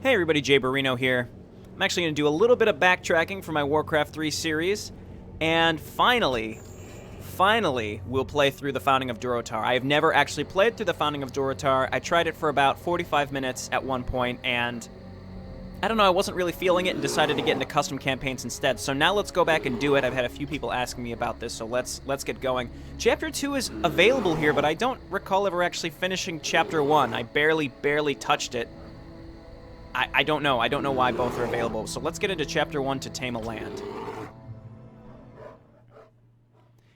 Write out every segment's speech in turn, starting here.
Hey everybody, Jayborino here. I'm actually going to do a little bit of backtracking for my Warcraft 3 series, and finally, we'll play through the Founding of Durotar. I have never actually played through the Founding of Durotar. I tried it for about 45 minutes at one point, and I don't know, I wasn't really feeling it and decided to get into custom campaigns instead. So now let's go back and do it. I've had a few people asking me about this, so let's get going. Chapter 2 is available here, but I don't recall ever actually finishing Chapter 1. I barely touched it. I don't know. I don't know why both are available. So let's get into Chapter 1 to Tame a Land.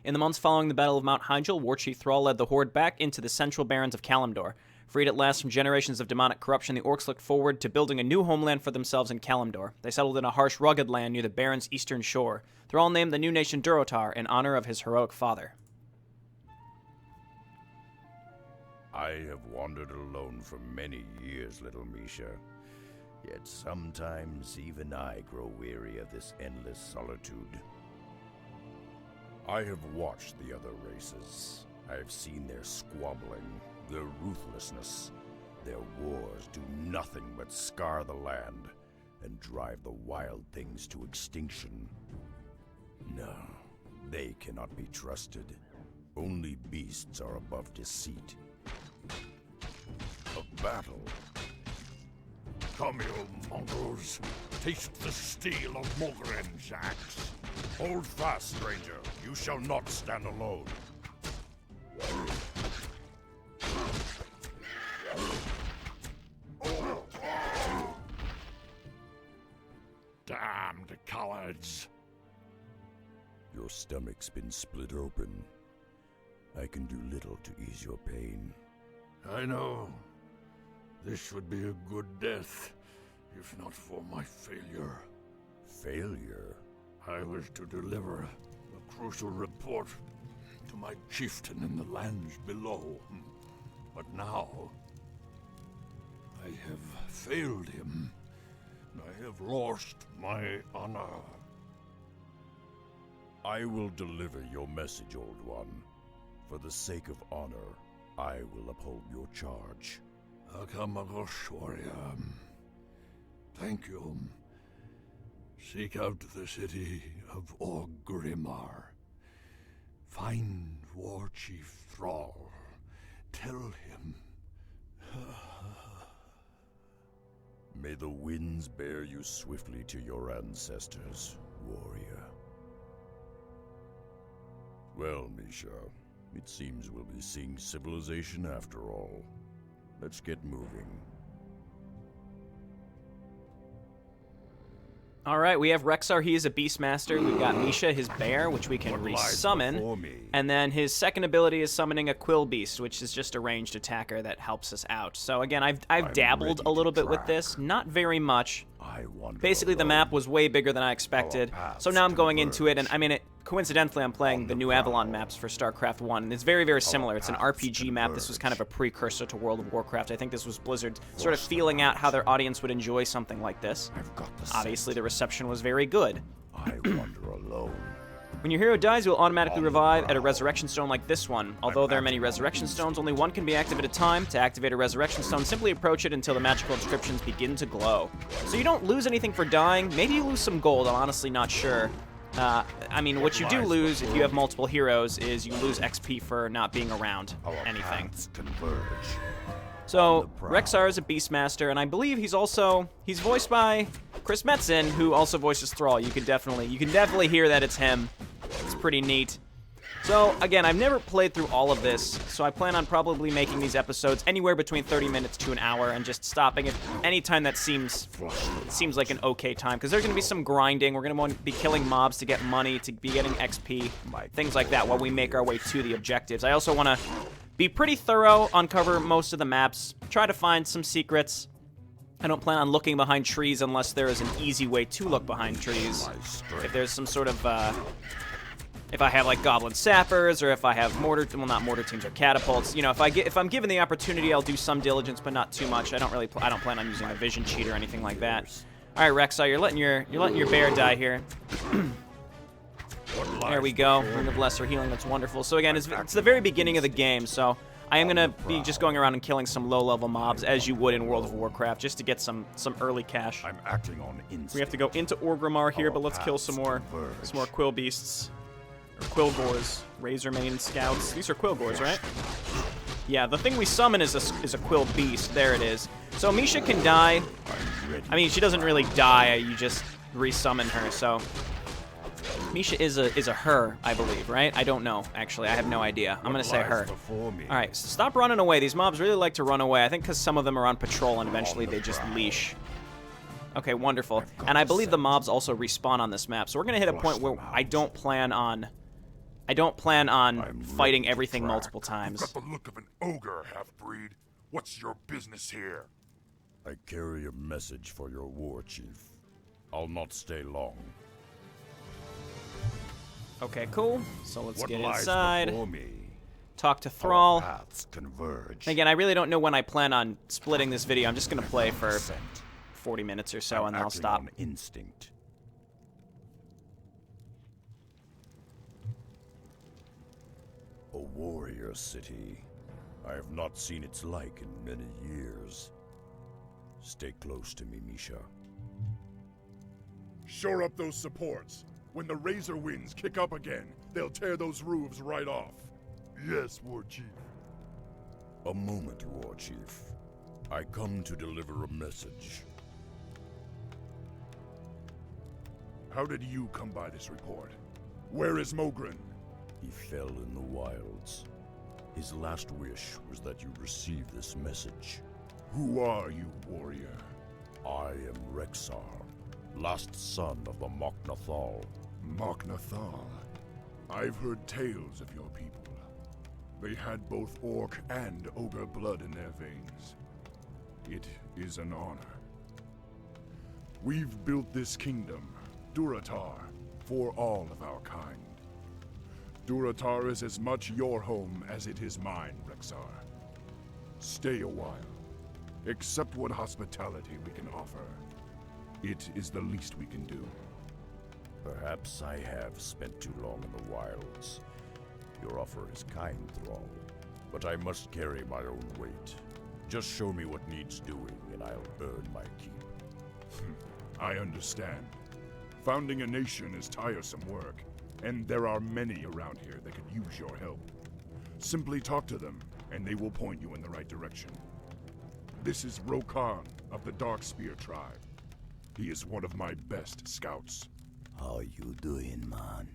In the months following the Battle of Mount Hyjal, War Chief Thrall led the Horde back into the central barrens of Kalimdor. Freed at last from generations of demonic corruption, the Orcs looked forward to building a new homeland for themselves in Kalimdor. They settled in a harsh, rugged land near the Barrens' eastern shore. Thrall named the new nation Durotar in honor of his heroic father. I have wandered alone for many years, little Misha. Yet sometimes even I grow weary of this endless solitude. I have watched the other races. I have seen their squabbling, their ruthlessness. Their wars do nothing but scar the land and drive the wild things to extinction. No, they cannot be trusted. Only beasts are above deceit. A battle? Come, you mongrels. Taste the steel of Morgren's axe. Hold fast, stranger. You shall not stand alone. Damned cowards. Your stomach's been split open. I can do little to ease your pain. I know. This would be a good death, if not for my failure. Failure? I was to deliver a crucial report to my chieftain in the lands below. But now, I have failed him. I have lost my honor. I will deliver your message, Old One. For the sake of honor, I will uphold your charge. Akamagosh, warrior. Thank you. Seek out the city of Orgrimmar. Find War Chief Thrall. Tell him. May the winds bear you swiftly to your ancestors, warrior. Well, Misha, it seems we'll be seeing civilization after all. Let's get moving. Alright, we have Rexar, he is a Beastmaster. We've got Misha, his bear, which we can resummon. And then his second ability is summoning a Quill Beast, which is just a ranged attacker that helps us out. So again, I've dabbled a little bit with this, not very much. Basically, the map was way bigger than I expected, so now I'm going into it, and I mean, coincidentally, I'm playing the new Avalon maps for StarCraft 1, and it's very, very similar. It's an RPG map. This was kind of a precursor to World of Warcraft. I think this was Blizzard sort of feeling out how their audience would enjoy something like this. Obviously, the reception was very good. I wander alone. When your hero dies, you will automatically revive at a resurrection stone like this one. Although there are many resurrection stones, only one can be active at a time. To activate a resurrection stone, simply approach it until the magical inscriptions begin to glow. So you don't lose anything for dying. Maybe you lose some gold, I'm honestly not sure. I mean, what you do lose if you have multiple heroes is you lose XP for not being around anything. So, Rexar is a Beastmaster, and I believe he's voiced by Chris Metzen, who also voices Thrall. You can definitely hear that it's him. It's pretty neat. So, again, I've never played through all of this, so I plan on probably making these episodes anywhere between 30 minutes to an hour and just stopping at any time that seems like an okay time, because there's going to be some grinding. We're going to want to be killing mobs to get money, to be getting XP, things like that while we make our way to the objectives. I also want to be pretty thorough, uncover most of the maps, try to find some secrets. I don't plan on looking behind trees unless there is an easy way to look behind trees. If there's some sort of, if I have like goblin sappers, or if I have not mortar teams or catapults, you know, if I'm given the opportunity, I'll do some diligence, but not too much. I don't plan on using a vision cheat or anything like that. All right, Rexar, you're letting your bear die here. There we go. Ring of Lesser Healing, that's wonderful. So again, it's the very beginning of the game, so I am gonna be just going around and killing some low-level mobs, as you would in World of Warcraft, just to get some early cash. I'm acting on instinct. We have to go into Orgrimmar here, but let's kill some more quill beasts. Or quillgores. Razormane scouts. These are quillgores, right? Yeah, the thing we summon is a quill beast. There it is. So Misha can die. I mean, she doesn't really die. You just resummon her. So Misha is a her, I believe, right? I don't know, actually. I have no idea. I'm gonna say her. All right, so stop running away. These mobs really like to run away. I think because some of them are on patrol and eventually they just leash. Okay, wonderful. And I believe the mobs also respawn on this map. So we're gonna hit a point where I don't plan on fighting everything multiple times. You've got the look of an ogre, half-breed. What's your business here? I carry a message for your war chief. I'll not stay long. Okay, cool. So let's What get lies inside. before me? Talk to Our Thrall. paths converge. Again, I really don't know when I plan on splitting this video. I'm just gonna play for 40 minutes or so, and then I'll Acting stop. on instinct. A warrior city. I have not seen its like in many years. Stay close to me, Misha. Shore up those supports. When the razor winds kick up again, they'll tear those roofs right off. Yes, War Chief. A moment, War Chief. I come to deliver a message. How did you come by this report? Where is Mogren? He fell in the wilds. His last wish was that you receive this message. Who are you, warrior? I am Rexar, last son of the Mok'Nathal. Mok'Nathal. I've heard tales of your people. They had both orc and ogre blood in their veins. It is an honor. We've built this kingdom, Durotar, for all of our kind. Durotar is as much your home as it is mine, Rexar. Stay a while. Accept what hospitality we can offer. It is the least we can do. Perhaps I have spent too long in the wilds. Your offer is kind, Thrall, but I must carry my own weight. Just show me what needs doing, and I'll earn my keep. I understand. Founding a nation is tiresome work, and there are many around here that could use your help. Simply talk to them, and they will point you in the right direction. This is Rokan of the Darkspear tribe. He is one of my best scouts. How you doing, man?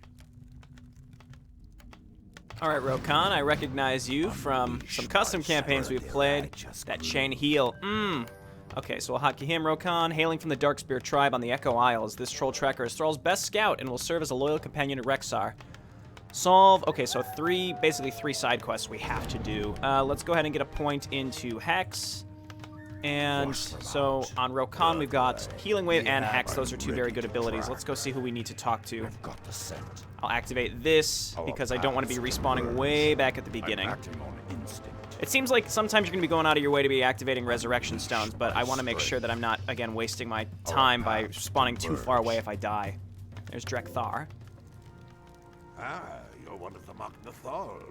All right, Rokan, I recognize you from some custom campaigns we've played. That chain heal. Okay, so we'll hotkey him, Rokan. Hailing from the Darkspear tribe on the Echo Isles, this troll tracker is Thrall's best scout and will serve as a loyal companion to Rexar. Solve. Okay, so basically three side quests we have to do. Let's go ahead and get a point into Hex. And so on Rokan, we've got Healing Wave and Hex. Those are two very good abilities. Let's go see who we need to talk to. I'll activate this because I don't want to be respawning way back at the beginning. It seems like sometimes you're going to be going out of your way to be activating Resurrection Stones, but I want to make sure that I'm not, again, wasting my time by spawning too far away if I die. There's Drekthar. Ah, you're one of the Mok'Nathal.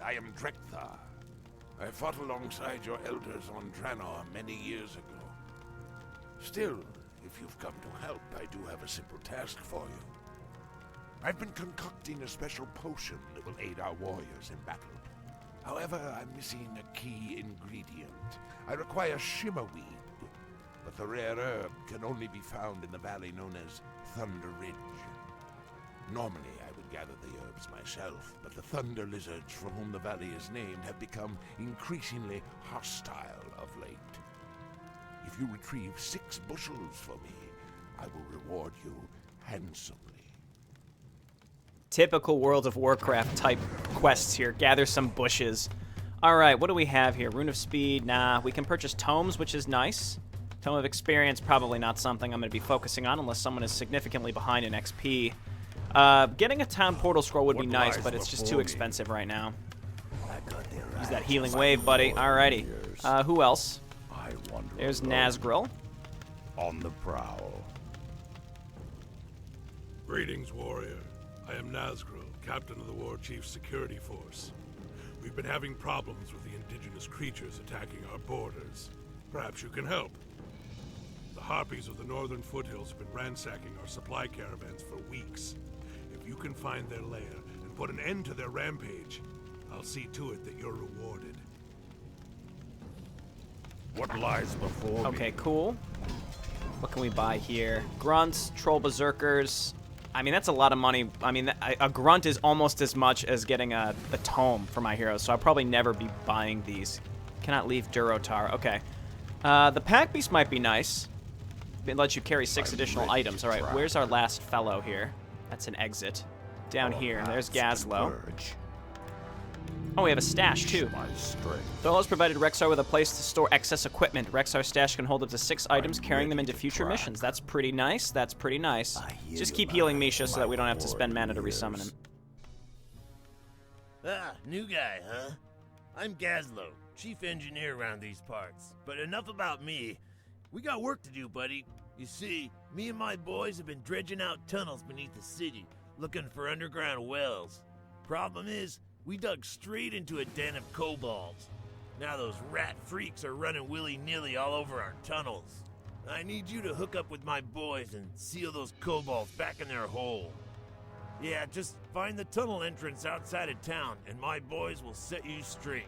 I am Drekthar. I fought alongside your elders on Draenor many years ago. Still, if you've come to help, I do have a simple task for you. I've been concocting a special potion that will aid our warriors in battle. However, I'm missing a key ingredient. I require shimmerweed, but the rare herb can only be found in the valley known as Thunder Ridge. Normally, I would gather the herbs myself, but the thunder lizards from whom the valley is named have become increasingly hostile of late. If you retrieve 6 bushels for me, I will reward you handsomely. Typical World of Warcraft type quests here. Gather some bushes. All right, what do we have here? Rune of Speed. Nah, we can purchase tomes, which is nice. Tome of Experience, probably not something I'm going to be focusing on unless someone is significantly behind in XP. Getting a town portal scroll would be nice, but it's just too expensive right now. Use that healing wave, buddy. Alrighty. Who else? There's Nazgul. On the prowl. Greetings, warrior. I am Nazgul, captain of the War Chief's security force. We've been having problems with the indigenous creatures attacking our borders. Perhaps you can help. The harpies of the northern foothills have been ransacking our supply caravans for weeks. If you can find their lair and put an end to their rampage, I'll see to it that you're rewarded. What lies before me? Okay, cool. What can we buy here? Grunts, troll berserkers. I mean, that's a lot of money. I mean, a grunt is almost as much as getting a tome for my heroes, so I'll probably never be buying these. Cannot leave Durotar. Okay. The pack beast might be nice. It lets you carry 6 additional items. All right, where's our last fellow here? That's an exit. Down here. There's Gazlo. Oh, we have a stash, too. Thor has provided Rexar with a place to store excess equipment. Rexar's stash can hold up to 6 items, carrying them into future missions. That's pretty nice. That's pretty nice. Just keep healing Misha so that we don't have to spend mana to resummon him. Ah, new guy, huh? I'm Gazlo, chief engineer around these parts. But enough about me. We got work to do, buddy. You see, me and my boys have been dredging out tunnels beneath the city, looking for underground wells. Problem is, we dug straight into a den of kobolds. Now those rat freaks are running willy-nilly all over our tunnels. I need you to hook up with my boys and seal those kobolds back in their hole. Yeah, just find the tunnel entrance outside of town, and my boys will set you straight.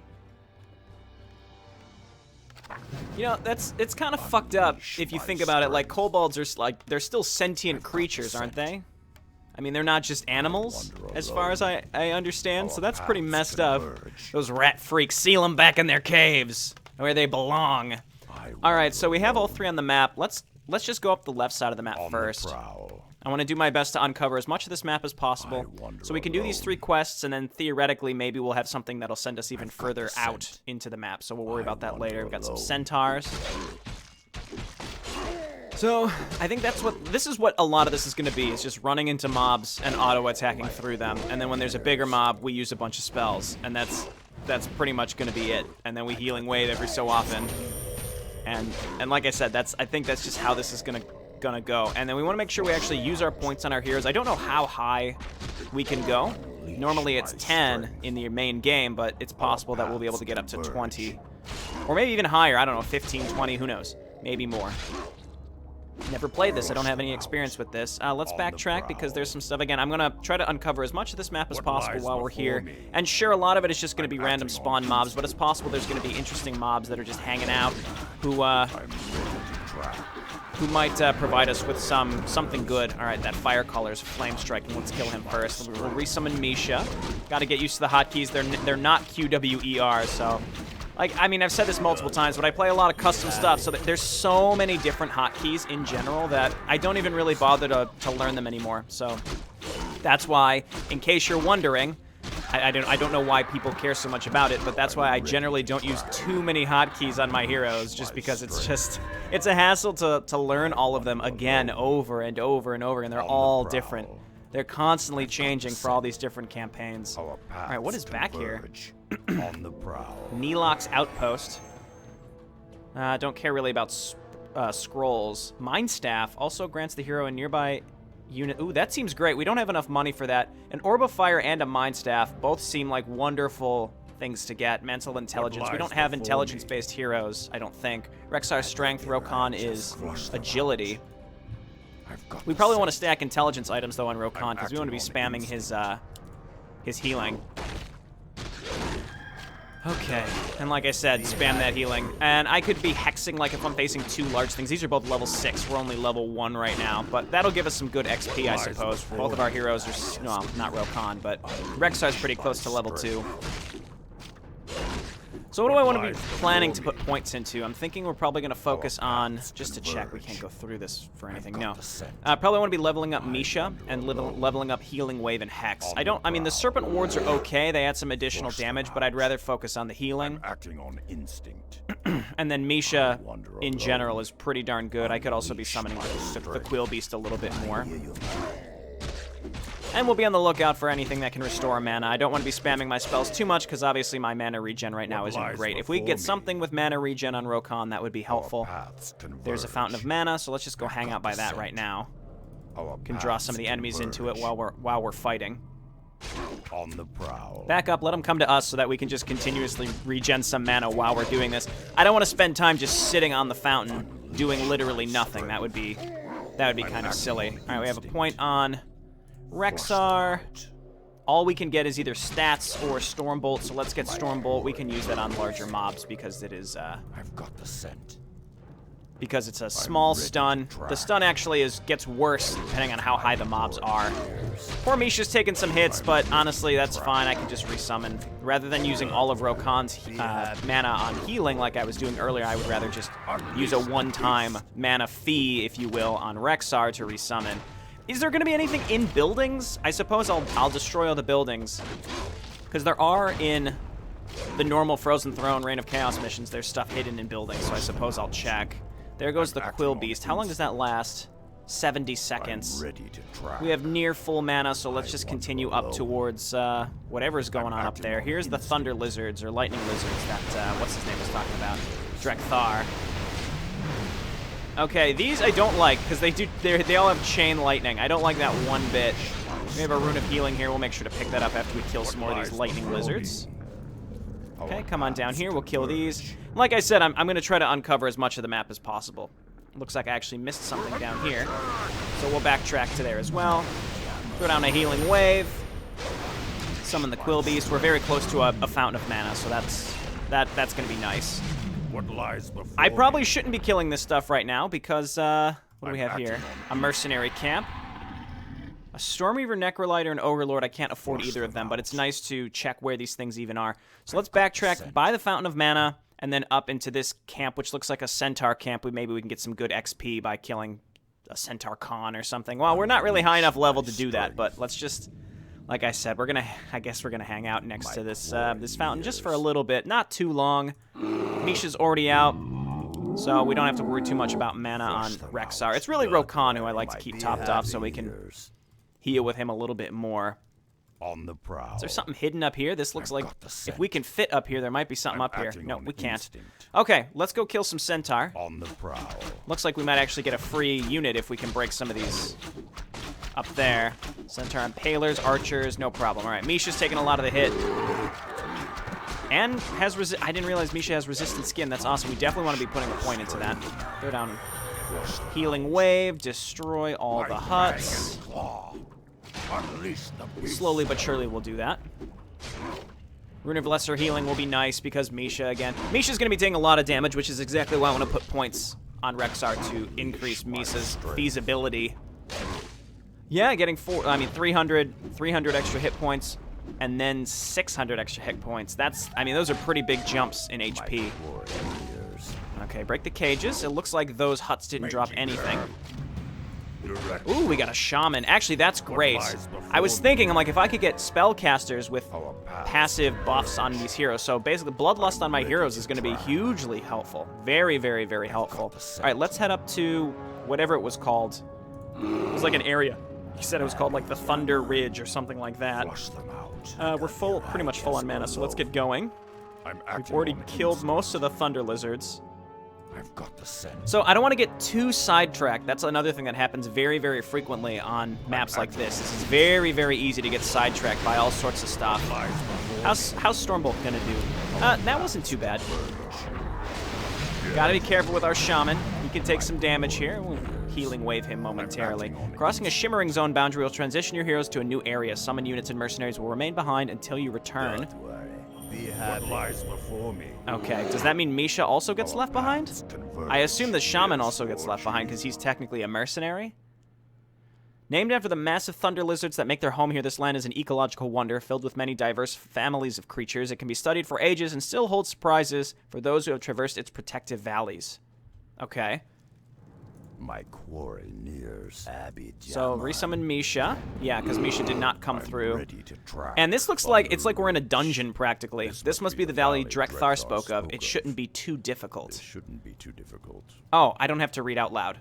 You know, it's kind of fucked up if you think about it. Like, kobolds are like, they're still sentient creatures, aren't they? I mean, they're not just animals, as far as I understand, so that's pretty messed up. Those rat freaks, seal them back in their caves, where they belong. Alright, so we have all 3 on the map. Let's just go up the left side of the map first. I want to do my best to uncover as much of this map as possible, so we can do these 3 quests, and then theoretically, maybe we'll have something that'll send us even further out into the map, so we'll worry about that later. We've got some centaurs. So, I think this is what a lot of this is going to be, is just running into mobs and auto-attacking through them, and then when there's a bigger mob, we use a bunch of spells, and that's pretty much going to be it, and then we healing wave every so often, and like I said, I think that's just how this is gonna go, and then we want to make sure we actually use our points on our heroes. I don't know how high we can go. Normally it's 10 in the main game, but it's possible that we'll be able to get up to 20, or maybe even higher. I don't know, 15, 20, who knows, maybe more. Never played this. I don't have any experience with this. Let's backtrack because there's some stuff. Again, I'm going to try to uncover as much of this map as possible while we're here. And sure, a lot of it is just going to be random spawn mobs, but it's possible there's going to be interesting mobs that are just hanging out who might provide us with something good. All right, that fire color's flame striking. Let's kill him first. We'll resummon Misha. Got to get used to the hotkeys. They're not QWER, so... Like, I mean, I've said this multiple times, but I play a lot of custom stuff, so there's so many different hotkeys in general that I don't even really bother to learn them anymore. So that's why, in case you're wondering, I don't know why people care so much about it, but that's why I generally don't use too many hotkeys on my heroes, just because it's a hassle to learn all of them again over and over and over, and they're all different. They're constantly changing for all these different campaigns. All right, what is back here? On the prowl. Neloc's Outpost. Don't care really about scrolls. Mind Staff also grants the hero a nearby unit. Ooh, that seems great. We don't have enough money for that. An Orb of Fire and a Mind Staff both seem like wonderful things to get. Mental Intelligence. We don't have intelligence-based heroes, I don't think. Rexar's Strength. Rokon is Agility. We probably want to stack intelligence items, though, on Rokon, because we want to be spamming his healing. Okay, and like I said, spam that healing. And I could be hexing, like, if I'm facing 2 large things. These are both level 6. We're only level 1 right now, but that'll give us some good XP, I suppose. Both of our heroes are, well, not Rokon, but Rexar's pretty close to level 2. So what do I want to be planning to put points into? I'm thinking we're probably going to focus on, just to check, we can't go through this for anything, no. Probably want to be leveling up Misha and leveling up Healing Wave and Hex. I mean, the Serpent Wards are okay, they add some additional damage, but I'd rather focus on the healing. Acting on instinct. And then Misha, in general, is pretty darn good. I could also be summoning the Quill Beast a little bit more. And we'll be on the lookout for anything that can restore mana. I don't want to be spamming my spells too much, because obviously my mana regen right now isn't great. If we could get something with mana regen on Rokon, that would be helpful. There's a Fountain of Mana, so let's just go hang out by that right now. Can draw some of the enemies into it while we're fighting. On the prowl. Back up, let them come to us so that we can just continuously regen some mana while we're doing this. I don't want to spend time just sitting on the fountain doing literally nothing. That would be kind of silly. All right, we have a point on Rexxar. All we can get is either stats or Stormbolt, so let's get Stormbolt. We can use that on larger mobs because it is I've got the scent. because it's a small stun. The stun actually gets worse depending on how high the mobs are. Poor Misha's taking some hits, but honestly, that's fine. I can just resummon. Rather than using all of Rokan's mana on healing like I was doing earlier, I would rather just use a one-time mana fee, if you will, on Rexxar to resummon. Is there going to be anything in buildings? I suppose I'll destroy all the buildings. Because there are in the normal Frozen Throne, Reign of Chaos missions, there's stuff hidden in buildings, so I suppose I'll check. There goes the Quill Beast. How long does that last? 70 seconds. Ready to try. We have near full mana, so let's just continue up towards whatever's going on up there. Here's the Thunder Lizards, or Lightning Lizards, that, what's his name was talking about? Drekthar. Okay, these I don't like, because they all have Chain Lightning. I don't like that one bit. We have a Rune of Healing here. We'll make sure to pick that up after we kill some more of these Lightning Lizards. Okay, come on down here. We'll kill these. Like I said, I'm going to try to uncover as much of the map as possible. Looks like I actually missed something down here. So we'll backtrack to there as well. Throw down a Healing Wave. Summon the Quill Beast. We're very close to a Fountain of Mana, so that's going to be nice. What lies before I probably shouldn't be killing this stuff right now because, what do we have here? A Mercenary Camp. A Stormweaver, Necrolighter, and Ogre-Lord. I can't afford either of them, but it's nice to check where these things even are. So let's backtrack by the Fountain of Mana and then up into this camp, which looks like a Centaur camp. Maybe we can get some good XP by killing a Centaur Khan or something. Well, we're not really high enough level to do that, but let's just, like I said, I guess we're gonna hang out next to this this fountain just for a little bit, not too long. Misha's already out, so we don't have to worry too much about mana on Rexxar. It's really Rokan who I like to keep topped off so we can heal with him a little bit more. On the prowl. Is there something hidden up here? This looks like if we can fit up here, there might be something up here. No, we can't. Okay, let's go kill some Centaur. On the prowl. Looks like we might actually get a free unit if we can break some of these up there. Centaur Impalers, Archers, no problem. All right, Misha's taking a lot of the hit. And has I didn't realize Misha has resistant skin. That's awesome. We definitely want to be putting a point into that. Throw down Healing Wave, destroy all the huts. Slowly but surely we'll do that. Rune of Lesser Healing will be nice because Misha again. Misha's going to be taking a lot of damage, which is exactly why I want to put points on Rexxar to increase Misha's feasibility. Yeah, getting 300 extra hit points and then 600 extra hit points. Those are pretty big jumps in HP. Okay, break the cages. It looks like those huts didn't drop anything. Ooh, we got a Shaman. Actually, that's great. I was thinking, I'm like, if I could get spellcasters with passive buffs on these heroes. So basically, Bloodlust on my heroes is going to be hugely helpful. Very, very, very helpful. All right, let's head up to whatever it was called. It was like an area. He said it was called like the Thunder Ridge or something like that. We're pretty much full on mana, so let's get going. We've already killed most of the Thunder Lizards. I've got the scent. So I don't want to get too sidetracked. That's another thing that happens very, very frequently on maps like this. This is very, very easy to get sidetracked by all sorts of stuff. How's Stormbolt gonna do? That wasn't too bad. Gotta be careful with our Shaman. He can take some damage here. We'll Healing Wave him momentarily. Crossing a Shimmering Zone boundary will transition your heroes to a new area. Summon units and mercenaries will remain behind until you return. Don't worry. Be happy. What lies before me? Okay, does that mean Misha also gets left behind? I assume the Shaman also gets left behind because he's technically a mercenary. Named after the massive thunder lizards that make their home here, this land is an ecological wonder filled with many diverse families of creatures. It can be studied for ages and still holds surprises for those who have traversed its protective valleys. Okay. My quarry nears. So resummon Misha. Yeah, because Misha did not come through. Ready to try. And this looks like it's like we're in a dungeon practically. This must be the valley Drekthar spoke of. It shouldn't be too difficult. It shouldn't be too difficult. Oh, I don't have to read out loud.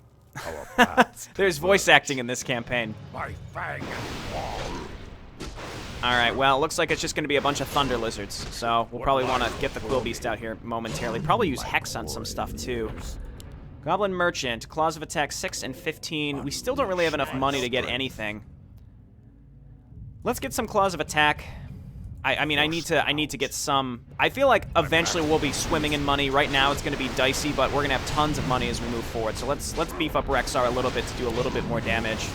There's voice acting in this campaign. My fang and wall. Alright, well, it looks like it's just going to be a bunch of thunder lizards. So we'll probably want to get the Quill Beast out here momentarily. Probably use Hex on some stuff too. Goblin Merchant, Claws of Attack 6 and 15. We still don't really have enough money to get anything. Let's get some Claws of Attack. I mean, I need to get some. I feel like eventually we'll be swimming in money. Right now it's going to be dicey, but we're going to have tons of money as we move forward. So let's beef up Rexar a little bit to do a little bit more damage.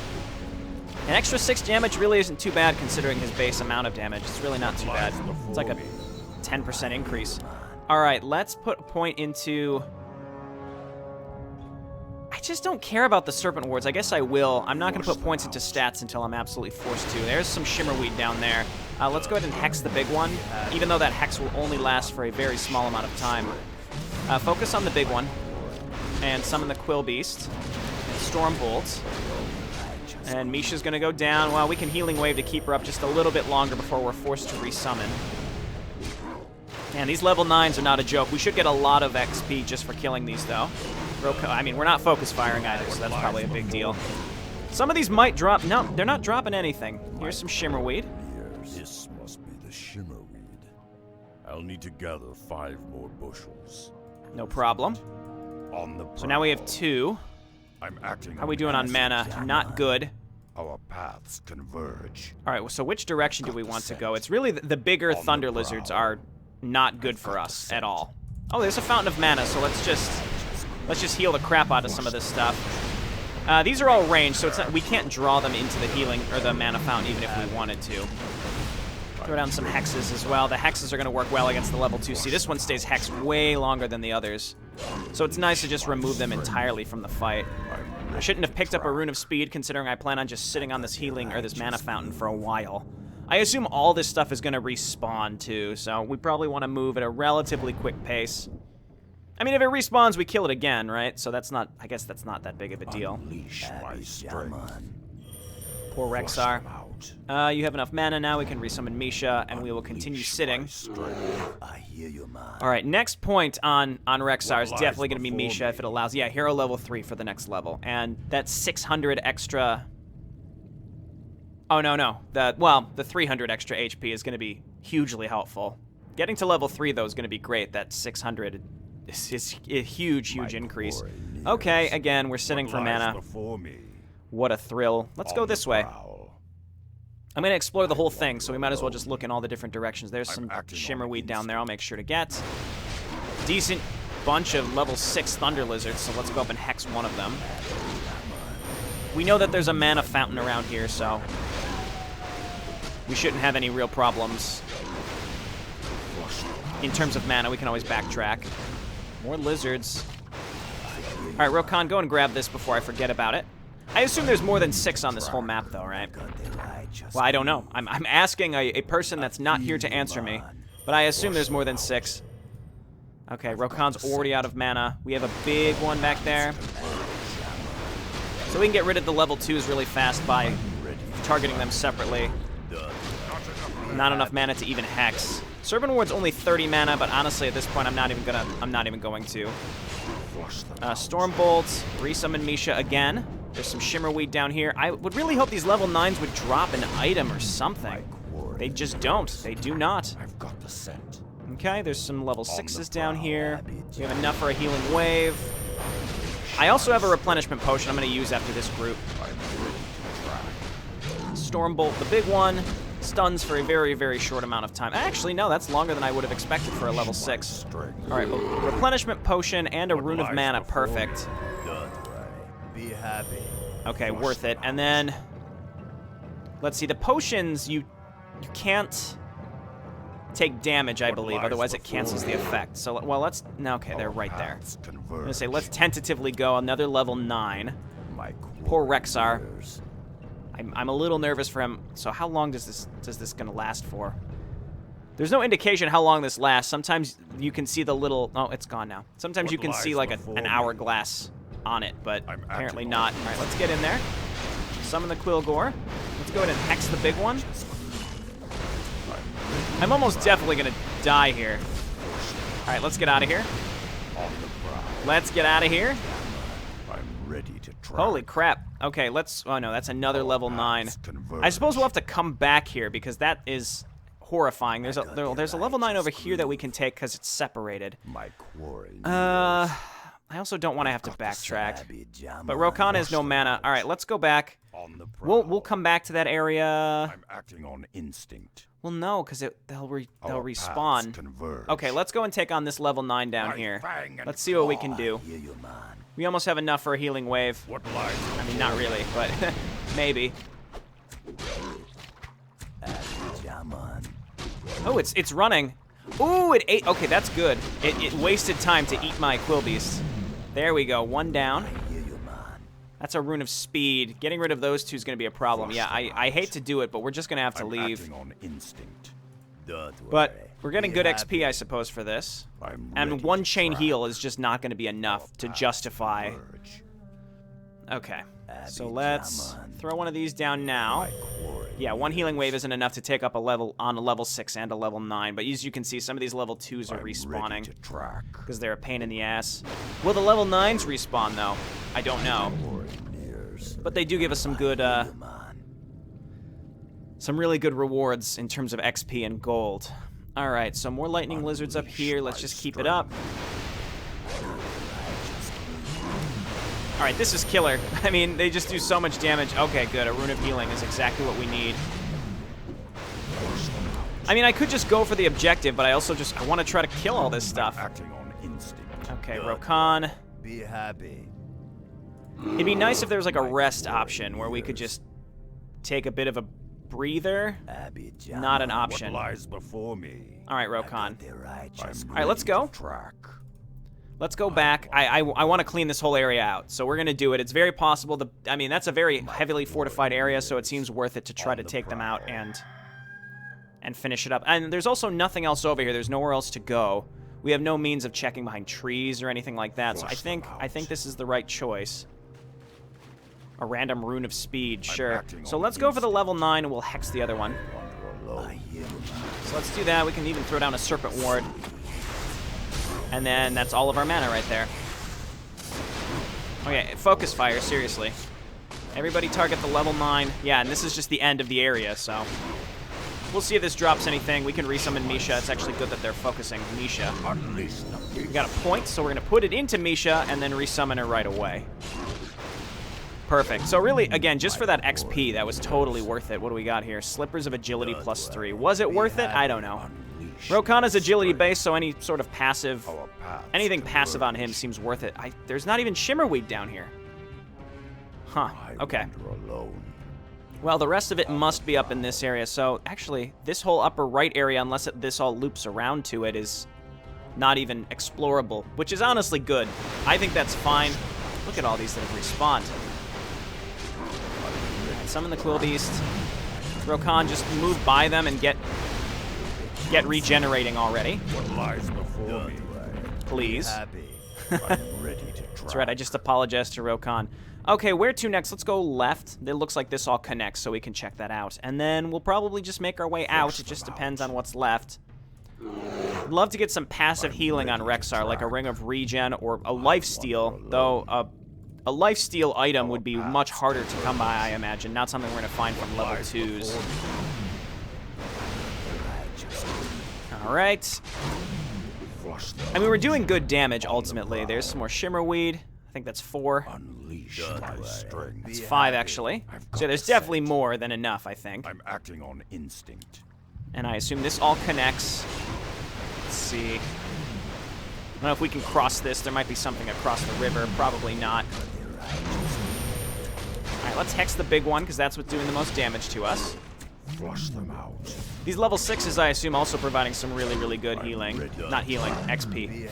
An extra 6 damage really isn't too bad considering his base amount of damage. It's really not too bad. It's like a 10% increase. All right, let's put a point into... I just don't care about the Serpent Wards. I guess I will. I'm not going to put points into stats until I'm absolutely forced to. There's some shimmerweed down there. Let's go ahead and hex the big one, even though that hex will only last for a very small amount of time. Focus on the big one, and summon the Quill Beast, and Storm Bolt. And Misha's going to go down. Well, we can Healing Wave to keep her up just a little bit longer before we're forced to resummon. Man, these level 9s are not a joke. We should get a lot of XP just for killing these, though. I mean, we're not focus firing either, so that's probably a big deal. Some of these might drop. No, they're not dropping anything. Here's some shimmerweed. This must be the shimmerweed. I'll need to gather 5 more bushels. No problem. On the So now we have 2. I'm acting. How are we doing on mana? Not good. Our paths converge. All right, so which direction do we want to go? It's really the bigger thunder lizards are not good for us at all. Oh, there's a fountain of mana, so let's just heal the crap out of some of this stuff. These are all ranged, so it's not, we can't draw them into the healing or the mana fountain even if we wanted to. Throw down some hexes as well. The hexes are going to work well against the level 2. See, this one stays hexed way longer than the others. So it's nice to just remove them entirely from the fight. I shouldn't have picked up a Rune of Speed, considering I plan on just sitting on this healing or this mana fountain for a while. I assume all this stuff is going to respawn too, so we probably want to move at a relatively quick pace. I mean, if it respawns, we kill it again, right? So that's not, I guess that's not that big of a deal. Unleash my strength. Poor Rexar. You have enough mana now. We can resummon Misha, and we will continue sitting. I hear you, man. All right, next point on Rexar is definitely going to be Misha if it allows. Yeah, hero level 3 for the next level, and that's 600 extra. Oh no. The 300 extra HP is going to be hugely helpful. Getting to level 3 though is going to be great. That 600 is a huge increase. Okay, again we're sitting for mana. What a thrill. Let's go this way. I'm going to explore the whole thing, so we might as well just look in all the different directions. There's some shimmerweed down there I'll make sure to get. Decent bunch of level 6 thunder lizards, so let's go up and hex one of them. We know that there's a mana fountain around here, so we shouldn't have any real problems. In terms of mana, we can always backtrack. More lizards. All right, Rokan, go and grab this before I forget about it. I assume there's more than 6 on this whole map, though, right? Well, I don't know. I'm asking a person that's not here to answer me, but I assume there's more than 6. Okay, Rokan's already out of mana. We have a big one back there. So we can get rid of the level 2s really fast by targeting them separately. Not enough mana to even hex. Serpent Ward's only 30 mana, but honestly at this point I'm not even going to. Storm Bolts, resummon Misha again. There's some shimmerweed down here. I would really hope these level 9s would drop an item or something. They just don't. They do not. I've got the scent. Okay, there's some level 6s down here. We have enough for a healing wave. I also have a replenishment potion I'm going to use after this group. Storm Bolt, the big one. Stuns for a very short amount of time. Actually, no, that's longer than I would have expected for a level 6. All right, well, replenishment potion and a rune of mana, perfect. Be happy. Okay, worth it. And then, let's see, the potions, you can't take damage, I believe, otherwise it cancels the effect. So, well, let's, no, okay, they're right there. I'm gonna say, let's tentatively go another level 9. Poor Rexar. I'm a little nervous for him. So how long does this gonna last for? There's no indication how long this lasts. Sometimes you can see the little, oh, it's gone now. Sometimes you can see like an hourglass on it, but apparently not. All right, let's get in there. Summon the Quillgore. Let's go ahead and hex the big one. I'm almost definitely gonna die here. All right, let's get out of here. Let's get out of here. I'm ready to try. Holy crap. Okay, let's, oh no, that's another level 9. I suppose we'll have to come back here because that is horrifying. There's a level 9 over here that we can take because it's separated. I also don't want to have to backtrack. But Rokan has no mana. All right, let's go back. We'll come back to that area. I'm acting on instinct. Well, no, because they'll Our respawn. paths converge. Okay, let's go and take on this level 9 down here. Let's see what we can do. We almost have enough for a healing wave. What lies? I mean, not really, but maybe. Oh, it's running. Ooh, it ate. Okay, that's good. It wasted time to eat my Quillbeast. There we go. One down. That's a rune of speed. Getting rid of those two is going to be a problem. Yeah, I hate to do it, but we're just going to have to leave. Acting on instinct. But we're getting good XP, I suppose, for this. I'm And ready one to chain track. heal is just not going to be enough to justify. Converge. Okay, so let's throw one of these down now. Yeah, one healing wave isn't enough to take up a level on a level 6 and a level 9, but as you can see, some of these level 2s are I'm ready respawning to track. because they're a pain in the ass. Will the level 9s respawn, though? I don't know. But they do give us some good, some really good rewards in terms of XP and gold. All right, so more lightning lizards up here. Let's just keep it up. All right, this is killer. I mean, they just do so much damage. Okay, good. A rune of healing is exactly what we need. I mean, I could just go for the objective, but I also I want to try to kill all this stuff. Acting on instinct. Okay, Rokan. Be happy. It'd be nice if there was like a rest option where we could just take a bit of a breather. Not an option. What lies before me? All right, Rokan. I'm All right, let's ready go. to track. Let's go back. I want to clean this whole area out, so we're going to do it. It's very possible. I mean, that's a very heavily fortified area, so it seems worth it to try to take them out and finish it up. And there's also nothing else over here. There's nowhere else to go. We have no means of checking behind trees or anything like that, so I think this is the right choice. A random rune of speed, sure. So let's go for the level 9, and we'll hex the other one. So let's do that. We can even throw down a Serpent Ward. And then that's all of our mana right there. Okay, focus fire, seriously. Everybody target the level 9. Yeah, and this is just the end of the area, so... We'll see if this drops anything. We can resummon Misha. It's actually good that they're focusing Misha. We got a point, so we're going to put it into Misha and then resummon her right away. Perfect. So really, again, just for that XP, that was totally worth it. What do we got here? Slippers of Agility +3. Was it worth it? I don't know. Rokana's agility base, so any sort of passive, anything passive on him seems worth it. There's not even shimmerweed down here. Huh, okay. Well, the rest of it must be up in this area, so actually, this whole upper right area, unless this all loops around to it, is not even explorable, which is honestly good. I think that's fine. Look at all these that have respawned. Summon the Quillbeast. Rokan, just move by them and get regenerating already. What lies before me? Please. I'm ready to track. That's right, I just apologized to Rokan. Okay, where to next? Let's go left. It looks like this all connects, so we can check that out. And then we'll probably just make our way out. It just depends on what's left. I'd love to get some passive healing on Rexar, like a Ring of Regen or a Lifesteal, though a Lifesteal item would be much harder to come by, I imagine. Not something we're going to find from level 2s. Alright. I mean, we're doing good damage, ultimately. There's some more shimmerweed. I think that's 4. Unleash my strength. It's 5, actually. So there's definitely more than enough, I think. I'm acting on instinct. And I assume this all connects. Let's see. I don't know if we can cross this. There might be something across the river. Probably not. Alright, let's hex the big one, because that's what's doing the most damage to us. Flush them out. These level 6s, I assume, also providing some really, really good healing. Not healing, XP.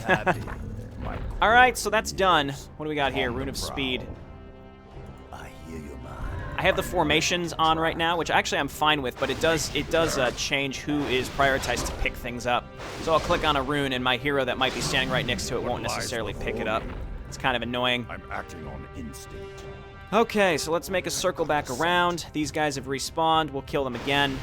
Alright, so that's done. What do we got here? Rune of Speed. I have the formations on right now, which actually I'm fine with, but it does change who is prioritized to pick things up. So I'll click on a rune, and my hero that might be standing right next to it won't necessarily pick it up. It's kind of annoying. I'm acting on instinct. Okay, so let's make a circle back around. These guys have respawned. We'll kill them again.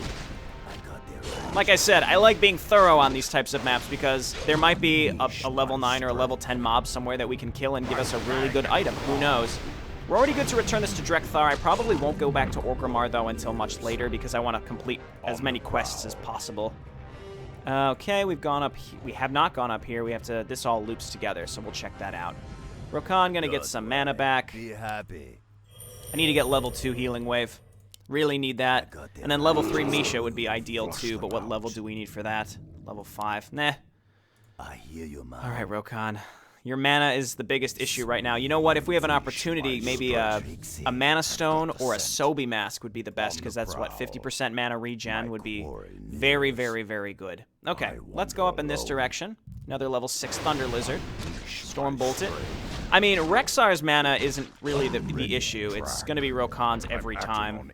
Like I said, I like being thorough on these types of maps because there might be a level 9 or a level 10 mob somewhere that we can kill and give us a really good item. Who knows? We're already good to return this to Drekthar. I probably won't go back to Orgrimmar, though, until much later because I want to complete as many quests as possible. Okay, we've gone up. We have not gone up here. We have to. This all loops together, so we'll check that out. Rokan gonna get some mana back. Be happy. I need to get level 2 healing wave. Really need that. And then level 3 Misha would be ideal too, but what level do we need for that? Level 5. Nah. I hear you, man. Alright, Rokan. Your mana is the biggest issue right now. You know what? If we have an opportunity, maybe a mana stone or a Sobi mask would be the best, because that's what, 50% mana regen would be very, very, very good. Okay, let's go up in this direction. Another level 6 Thunder Lizard. Storm Bolt it. I mean, Rexar's mana isn't really the issue. It's going to be Rokan's every time.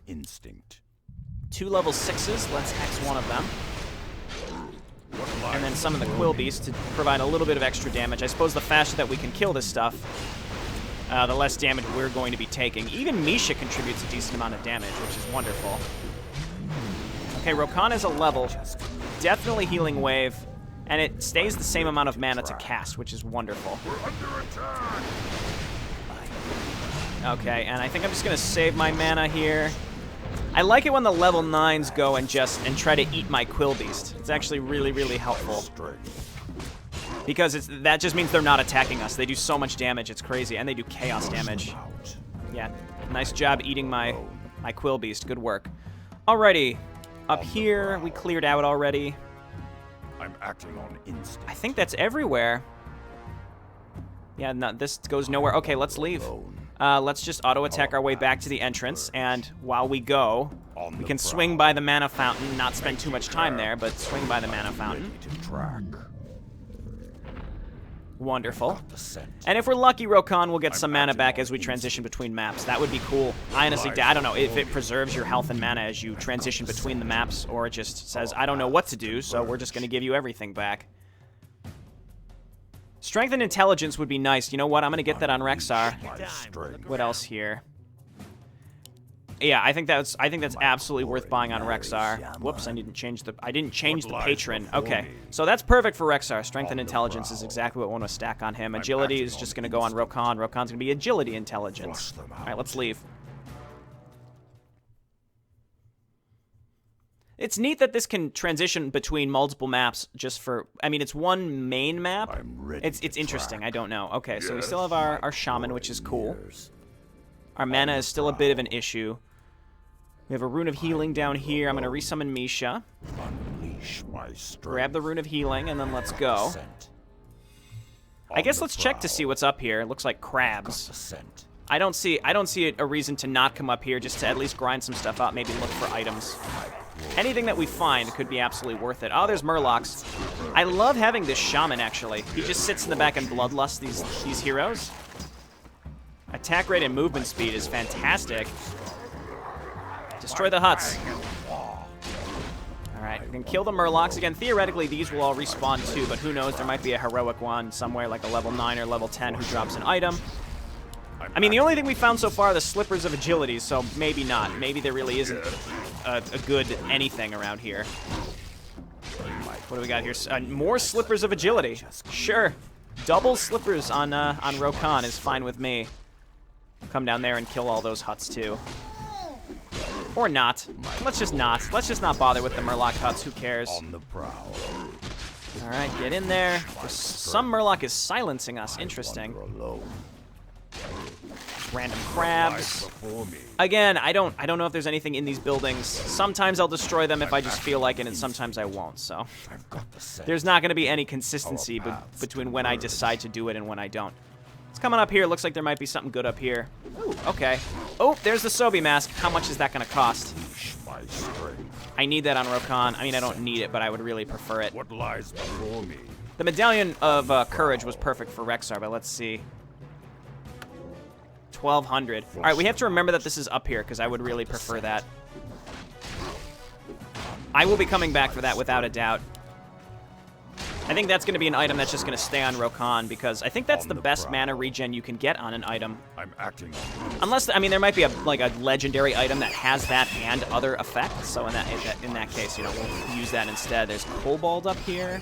2 level 6s. Let's hex one of them. And then summon the Quill Beast to provide a little bit of extra damage. I suppose the faster that we can kill this stuff, the less damage we're going to be taking. Even Misha contributes a decent amount of damage, which is wonderful. Okay, Rokan is a level. Definitely Healing Wave. And it stays the same amount of mana to cast, which is wonderful. Okay, and I think I'm just going to save my mana here. I like it when the level 9s go and try to eat my Quill Beast. It's actually really, really helpful. Because that just means they're not attacking us. They do so much damage, it's crazy. And they do chaos damage. Yeah, nice job eating my Quill Beast. Good work. Alrighty, up here, we cleared out already. I'm acting on instinct. I think that's everywhere. Yeah, no, this goes nowhere. Okay, let's leave. Let's just auto-attack our way back to the entrance, and while we go, we can swing by the mana fountain, not spend too much time there, but swing by the mana fountain. Wonderful. And if we're lucky, Rokan will get some mana back as we transition between maps. That would be cool. I honestly, I don't know if it preserves your health and mana as you transition between the maps, or it just says, I don't know what to do, so we're just going to give you everything back. Strength and intelligence would be nice. You know what? I'm going to get that on Rexar. What else here? Yeah, I think that's absolutely worth buying on Rexar. Whoops, I didn't change the patron. Okay, so that's perfect for Rexar. Strength and intelligence is exactly what I want to stack on him. Agility is just going to go on Rokan. Rokan's going to be agility intelligence. All right, let's leave. It's neat that this can transition between multiple maps just for, I mean, it's one main map. It's interesting. I don't know. Okay, so we still have our shaman, which is cool. Our mana is still a bit of an issue. We have a Rune of Healing down here. I'm going to resummon Misha. Grab the Rune of Healing, and then let's go. I guess let's check to see what's up here. It looks like crabs. I don't see a reason to not come up here, just to at least grind some stuff out, maybe look for items. Anything that we find could be absolutely worth it. Oh, there's Murlocs. I love having this shaman, actually. He just sits in the back and bloodlusts these heroes. Attack rate and movement speed is fantastic. Destroy the huts. Alright, we can kill the Murlocs. Again, theoretically, these will all respawn too, but who knows? There might be a heroic one somewhere, like a level 9 or level 10, who drops an item. I mean, the only thing we found so far are the Slippers of Agility, so maybe not. Maybe there really isn't a good anything around here. What do we got here? More Slippers of Agility. Sure. Double Slippers on Rokan is fine with me. Come down there and kill all those huts, too. Or not. Let's just not. Let's just not bother with the Murloc huts. Who cares? Alright, get in there. Some Murloc is silencing us. Interesting. Random crabs. Again, I don't know if there's anything in these buildings. Sometimes I'll destroy them if I just feel like it, and sometimes I won't, so. There's not going to be any consistency between when I decide to do it and when I don't. It's coming up here. Looks like there might be something good up here. Ooh, okay. Oh, there's the Sobi mask. How much is that going to cost? I need that on Rokan. I mean, I don't need it, but I would really prefer it. What lies before me? The Medallion of Courage was perfect for Rexar, but let's see. 1,200. All right, we have to remember that this is up here, because I would really prefer that. I will be coming back for that without a doubt. I think that's going to be an item that's just going to stay on Rokan, because I think that's the best mana regen you can get on an item. I'm acting. Unless, I mean, there might be a legendary item that has that and other effects. So in that case, you know, we'll use that instead. There's Kobold up here.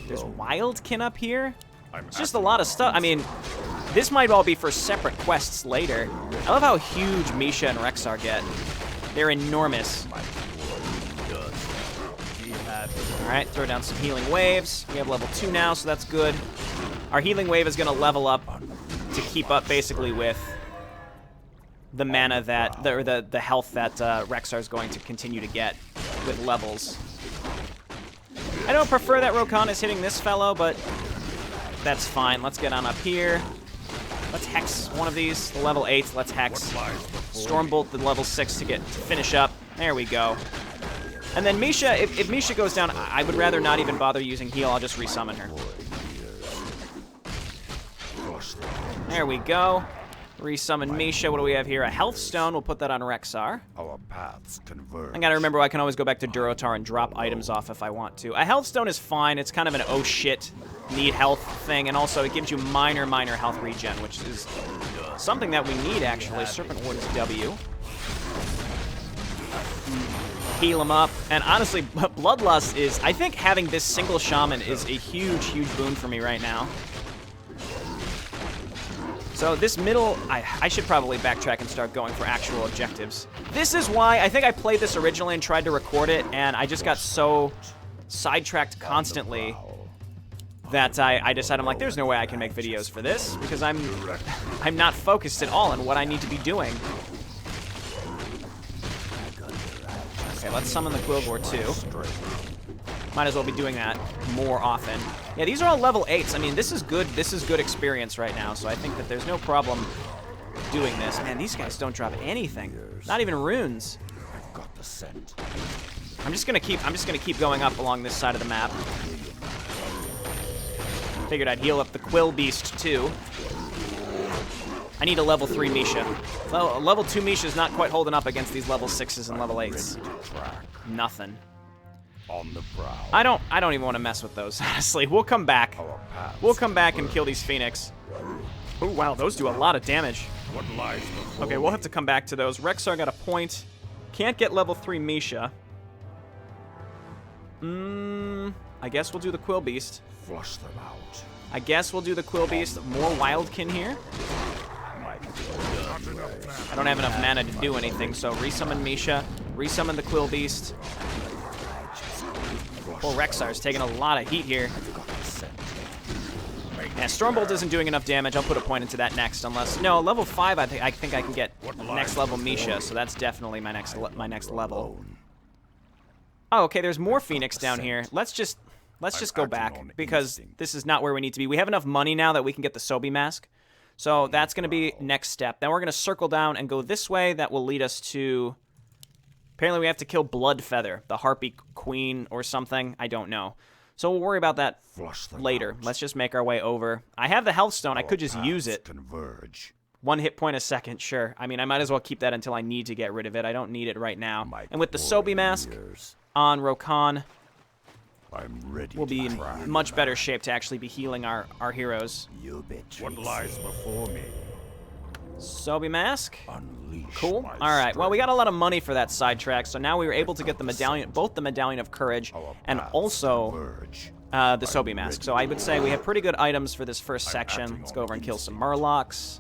There's Wildkin up here. It's just a lot of stuff. I mean, this might all be for separate quests later. I love how huge Misha and Rexar get. They're enormous. Alright, throw down some healing waves. We have level 2 now, so that's good. Our healing wave is going to level up to keep up basically with the mana that, or the health that Rexar's going to continue to get with levels. I don't prefer that Rokan is hitting this fellow, but that's fine. Let's get on up here. Let's hex one of these, the level 8. Let's hex. Stormbolt the level 6 to finish up. There we go. And then Misha, if Misha goes down, I would rather not even bother using heal. I'll just resummon her. There we go. Resummon Misha. What do we have here? A health stone. We'll put that on Rexar. Our paths converge. I gotta remember I can always go back to Durotar and drop items off if I want to. A health stone is fine. It's kind of an oh shit, need health thing, and also it gives you minor health regen, which is something that we need actually. Serpent Ward is W. Heal him up, and honestly, Bloodlust is, I think having this single shaman is a huge boon for me right now. So this middle, I should probably backtrack and start going for actual objectives. This is why, I think I played this originally and tried to record it, and I just got so sidetracked constantly that I decided, I'm like, there's no way I can make videos for this, because I'm not focused at all on what I need to be doing. Okay, let's summon the Quillgore too. Might as well be doing that more often. Yeah, these are all level 8s. I mean, this is good experience right now, so I think that there's no problem doing this. Man, these guys don't drop anything. Not even runes. I've got the scent. I'm just gonna keep going up along this side of the map. Figured I'd heal up the Quill Beast too. I need a level 3 Misha. Well, a level 2 Misha is not quite holding up against these level 6s and level 8s. Nothing. On the brow. I don't even want to mess with those, honestly. We'll come back. We'll come back and kill these Phoenix. Oh, wow, those do a lot of damage. What lies before Okay, we'll have to come back to those. Rexar got a point. Can't get level 3 Misha. I guess we'll do the Quill Beast. Flush them out. I guess we'll do the Quill Beast. More Wildkin here. I don't have enough mana to do anything, so resummon Misha, resummon the Quill Beast. Poor Rexar's taking a lot of heat here. Yeah, Stormbolt isn't doing enough damage. I'll put a point into that next, unless... No, level 5, I think I can get next level Misha, so that's definitely my next level. Oh, okay, there's more Phoenix down here. Let's just go back, because this is not where we need to be. We have enough money now that we can get the Sobi Mask. So that's going to be next step. Then we're going to circle down and go this way. That will lead us to... Apparently we have to kill Bloodfeather, the Harpy Queen or something. I don't know. So we'll worry about that later. Let's just make our way over. I have the Health Stone. I could just use it. Converge. 1 hit point a second, sure. I mean, I might as well keep that until I need to get rid of it. I don't need it right now. And with the Sobi Mask on Rokan, we'll be in much better shape to actually be healing our heroes. What lies before me? Sobi Mask. Unleash Cool. my All right. Well, strength. we got a lot of money for that sidetrack, so now we were able to get the medallion, both the Medallion of Courage and also the Sobi Mask. So I would say we have pretty good items for this first section. Let's go over and kill some Murlocs.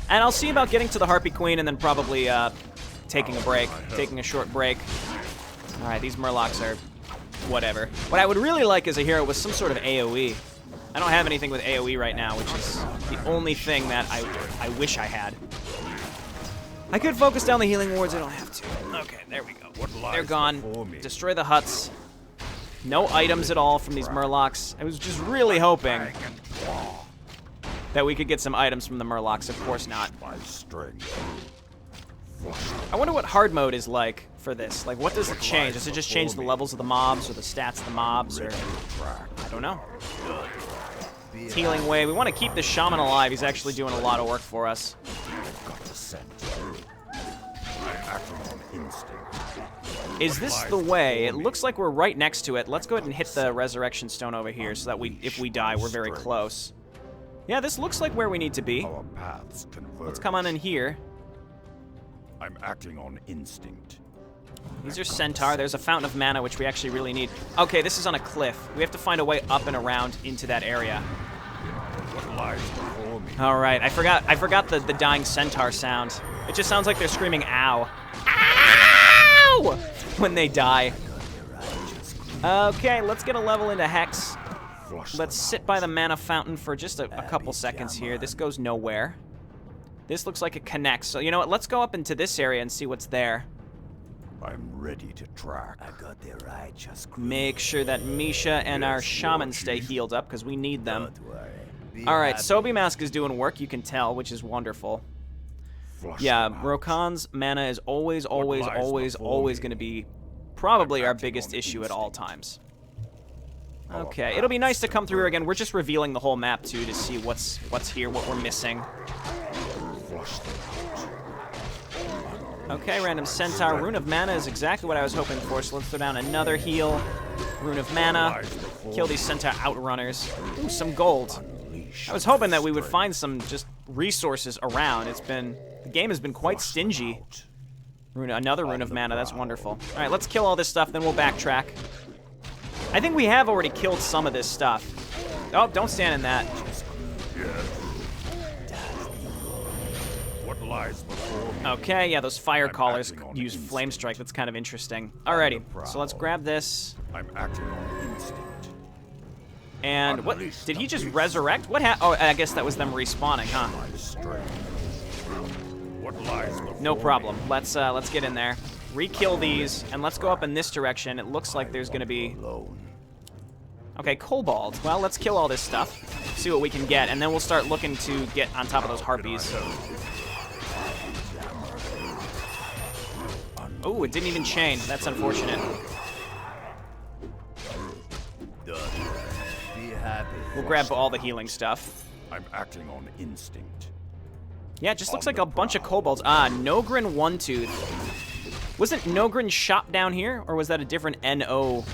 And I'll see about getting to the Harpy Queen and then probably taking a short break. All right, these Murlocs are whatever. What I would really like as a hero was some sort of AoE. I don't have anything with AoE right now, which is the only thing that I wish I had. I could focus down the healing wards, I don't have to. Okay, there we go. They're gone. Destroy the huts. No items at all from these Murlocs. I was just really hoping that we could get some items from the Murlocs. Of course not. I wonder what hard mode is like for this. Like, what does it change? Does it just change the levels of the mobs or the stats of the mobs? Or I don't know. It's healing way. We want to keep this shaman alive. He's actually doing a lot of work for us. Is this the way? It looks like we're right next to it. Let's go ahead and hit the resurrection stone over here so that if we die, we're very close. Yeah, this looks like where we need to be. Let's come on in here. I'm acting on instinct. These are centaur. There's a fountain of mana, which we actually really need. Okay, this is on a cliff. We have to find a way up and around into that area. What lies before me? All right, I forgot the dying centaur sound. It just sounds like they're screaming, ow. Ow! When they die. Okay, let's get a level into Hex. let's sit by the mana fountain for just a couple seconds here. This goes nowhere. This looks like it connects. So, you know what? Let's go up into this area and see what's there. I'm ready to track. I got the righteous Make sure that Misha and our shaman stay healed up, because we need them. Don't worry. All right, Sobi Mask is doing work, you can tell, which is wonderful. Yeah, Rokan's mana is always going to be probably our biggest issue at all times. Okay, it'll be nice to come through here again. We're just revealing the whole map, too, to see what's here, what we're missing. Okay, random centaur. Rune of Mana is exactly what I was hoping for, so let's throw down another heal. Rune of Mana. Kill these centaur outrunners. Ooh, some gold. I was hoping that we would find some just resources around. The game has been quite stingy. Another Rune of Mana, that's wonderful. All right, let's kill all this stuff, then we'll backtrack. I think we have already killed some of this stuff. Oh, don't stand in that. What lies before me? Okay, yeah, those fire callers use flame strike. That's kind of interesting. Alrighty, so let's grab this. I'm acting on instinct. And what? Did he just resurrect? What happened? Oh, I guess that was them respawning, huh? What lies before No problem. Let's get in there. Re-kill these, and let's go up in this direction. It looks like there's gonna be... Okay, Kobold. Well, let's kill all this stuff, see what we can get, and then we'll start looking to get on top of those harpies. Oh, it didn't even chain. That's unfortunate. Be happy. We'll grab all the healing stuff. I'm acting on instinct. Yeah, it just looks like a bunch of kobolds. Ah, Nogrin One Tooth. Wasn't Nogrin shot down here, or was that a different NO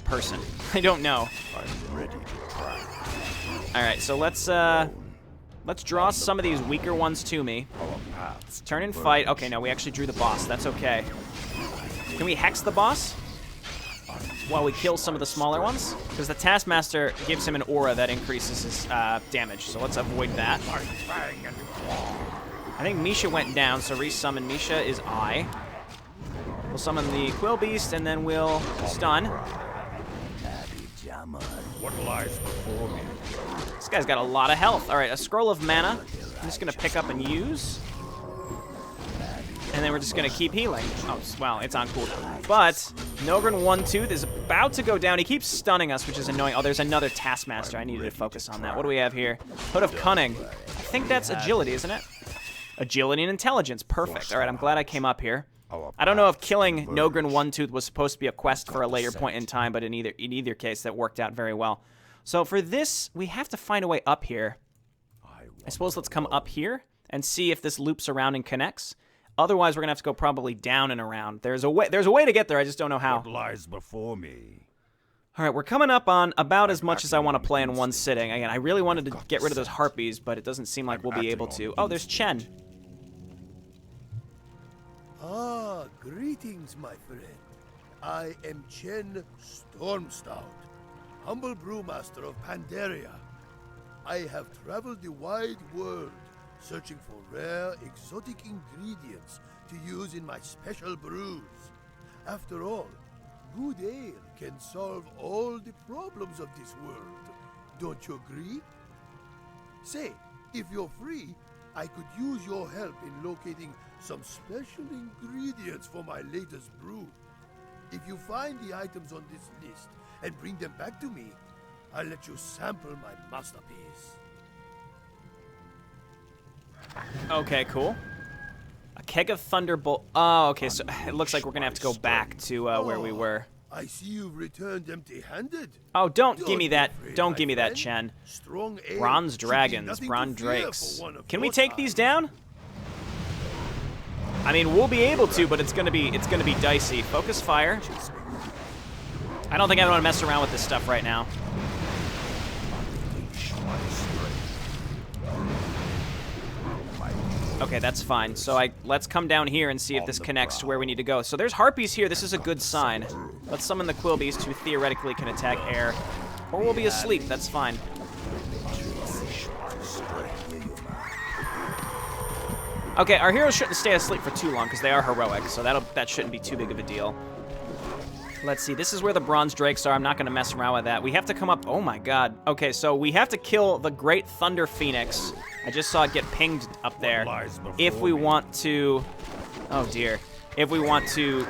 person? I don't know. I'm ready to try. All right, so let's draw some of these weaker ones to me. Turn and fight. Okay, no, we actually drew the boss. That's okay. Can we hex the boss while we kill some of the smaller ones? Because the Taskmaster gives him an aura that increases his damage, so let's avoid that. I think Misha went down, so resummon Misha is I. We'll summon the Quill Beast, and then we'll stun. What lies before me? This guy's got a lot of health. All right, a Scroll of Mana. I'm just going to pick up and use. And then we're just going to keep healing. Oh, well, it's on cooldown. But Nogrin One Tooth is about to go down. He keeps stunning us, which is annoying. Oh, there's another Taskmaster. I needed to focus on that. What do we have here? Hood of Cunning. I think that's agility, isn't it? Agility and intelligence. Perfect. All right, I'm glad I came up here. I don't know if killing Nogrin One Tooth was supposed to be a quest for a later point in time, but in either case, that worked out very well. So for this, we have to find a way up here. I suppose let's come up here and see if this loops around and connects. Otherwise, we're gonna have to go probably down and around. There's a way to get there. I just don't know how. What lies before me? All right, we're coming up on about as much as I want to play in one sitting. Again, I really wanted to get rid of those harpies, but it doesn't seem like we'll be able to. Oh, there's Chen. Ah, greetings, my friend. I am Chen Stormstout, humble brewmaster of Pandaria. I have traveled the wide world, searching for rare, exotic ingredients to use in my special brews. After all, good ale can solve all the problems of this world. Don't you agree? Say, if you're free, I could use your help in locating some special ingredients for my latest brew. If you find the items on this list and bring them back to me, I'll let you sample my masterpiece. Okay, cool. A keg of Thunderbolt. Oh, okay, so it looks like we're going to have to go back to where we were. I see you've returned empty-handed. Oh, don't give me that. be afraid, Don't my give me that, friend. Chen. Strong ale Bronze should be dragons, nothing bronze to fear drakes. for one of Can we your take kind. these down? I mean, we'll be able to, but it's gonna be dicey. Focus fire. I don't think I want to mess around with this stuff right now. Okay, that's fine. So let's come down here and see if this connects to where we need to go. So there's harpies here. This is a good sign. Let's summon the Quill Beast, who theoretically can attack air. Or we'll be asleep. That's fine. Okay, our heroes shouldn't stay asleep for too long because they are heroic, so that shouldn't be too big of a deal. Let's see, this is where the bronze drakes are. I'm not gonna mess around with that. We have to come up, oh my god. Okay, so we have to kill the Great Thunder Phoenix. I just saw it get pinged up there. If we want to, oh dear. If we want to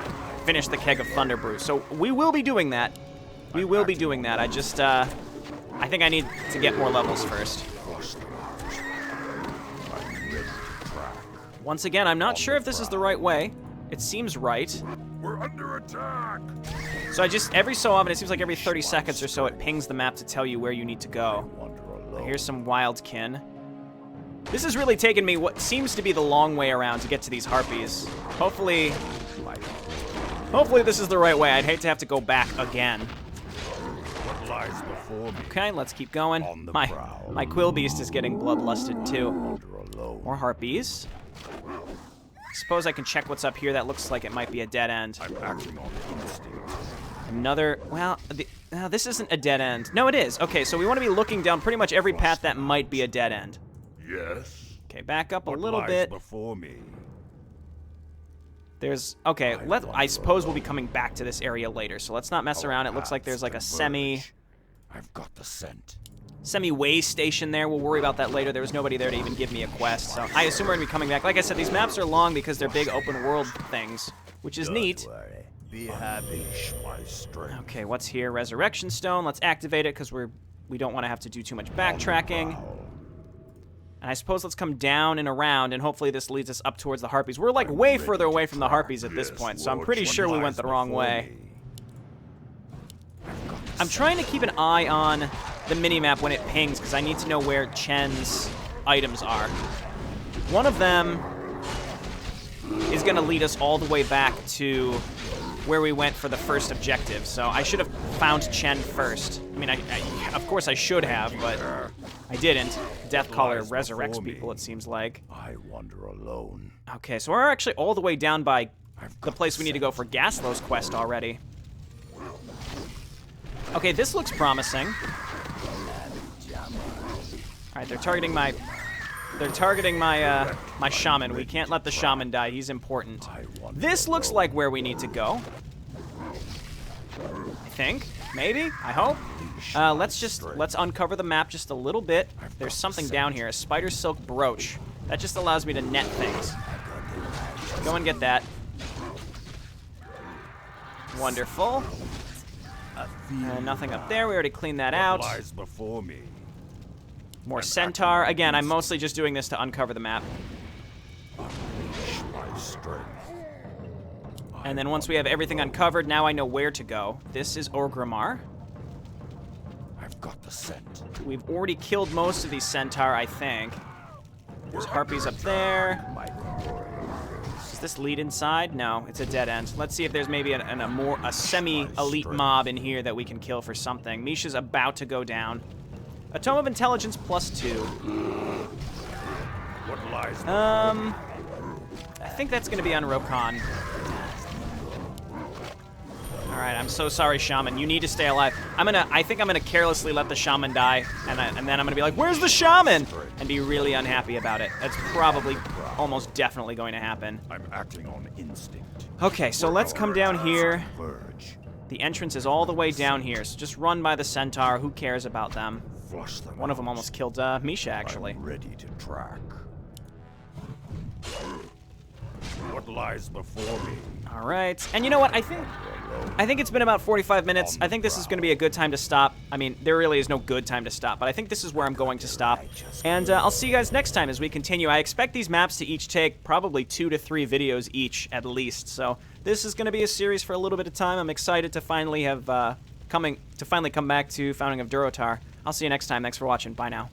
finish the Keg of Thunder Brew. So we will be doing that. We will be doing that. I just, I think I need to get more levels first. Once again, I'm not sure if this is the right way. It seems right. We're under attack! So I just, every so often, it seems like every 30 seconds or so, it pings the map to tell you where you need to go. Here's some wildkin. This is really taking me what seems to be the long way around to get to these harpies. Hopefully this is the right way. I'd hate to have to go back again. Okay, let's keep going. My quill beast is getting bloodlusted too. More harpies. I suppose I can check what's up here. That looks like it might be a dead end. Another, well, this isn't a dead end. No, it is. Okay, so we want to be looking down pretty much every path that might be a dead end. Yes. Okay, back up a little bit. Before me? There's, okay, I suppose we'll be coming back to this area later, so let's not mess around. It looks like there's like a I've got the scent. semi-way station there. We'll worry about that later. There was nobody there to even give me a quest, so I assume we're gonna be coming back. Like I said, these maps are long because they're big open world things, which is neat. Be happy. Okay, what's here? Resurrection Stone. Let's activate it because we don't want to have to do too much backtracking. And I suppose let's come down and around, and hopefully this leads us up towards the harpies. We're like way further away from the harpies at this point, so I'm pretty sure we went the wrong way. I'm trying to keep an eye on the minimap when it pings, because I need to know where Chen's items are. One of them is going to lead us all the way back to where we went for the first objective, so I should have found Chen first. I mean, of course I should have, but I didn't. Deathcaller resurrects people, it seems like. I wander alone. Okay, so we're actually all the way down by the place we need to go for Gaslow's quest already. Okay, this looks promising. All right, they're targeting my my shaman. We can't let the shaman die. He's important. This looks like where we need to go. I think, maybe, I hope. Let's uncover the map just a little bit. There's something down here, a spider silk brooch. That just allows me to net things. Go and get that. Wonderful. Nothing up there. We already cleaned that out. Before me. More centaur. Again, I'm mostly just doing this to uncover the map. And then once we have everything uncovered, now I know where to go. This is Orgrimmar. I've got the scent. We've already killed most of these centaur, I think. There's harpies up there. Does this lead inside? No, it's a dead end. Let's see if there's maybe a semi-elite mob in here that we can kill for something. Misha's about to go down. A Tome of Intelligence +2. I think that's gonna be on Rokon. Alright, I'm so sorry, Shaman. You need to stay alive. I think I'm gonna carelessly let the Shaman die, and then I'm gonna be like, where's the Shaman? And be really unhappy about it. That's probably almost definitely going to happen. I'm acting on instinct. Okay, so let's come down here. The entrance is all the way down here, so just run by the centaur. Who cares about them? One of them almost killed Misha, actually. I'm ready to track. What lies before me? All right, and you know what? I think it's been about 45 minutes. I think this is going to be a good time to stop. I mean, there really is no good time to stop, but I think this is where I'm going to stop. And I'll see you guys next time as we continue. I expect these maps to each take probably 2 to 3 videos each, at least. So this is going to be a series for a little bit of time. I'm excited to finally have come back to Founding of Durotar. I'll see you next time. Thanks for watching. Bye now.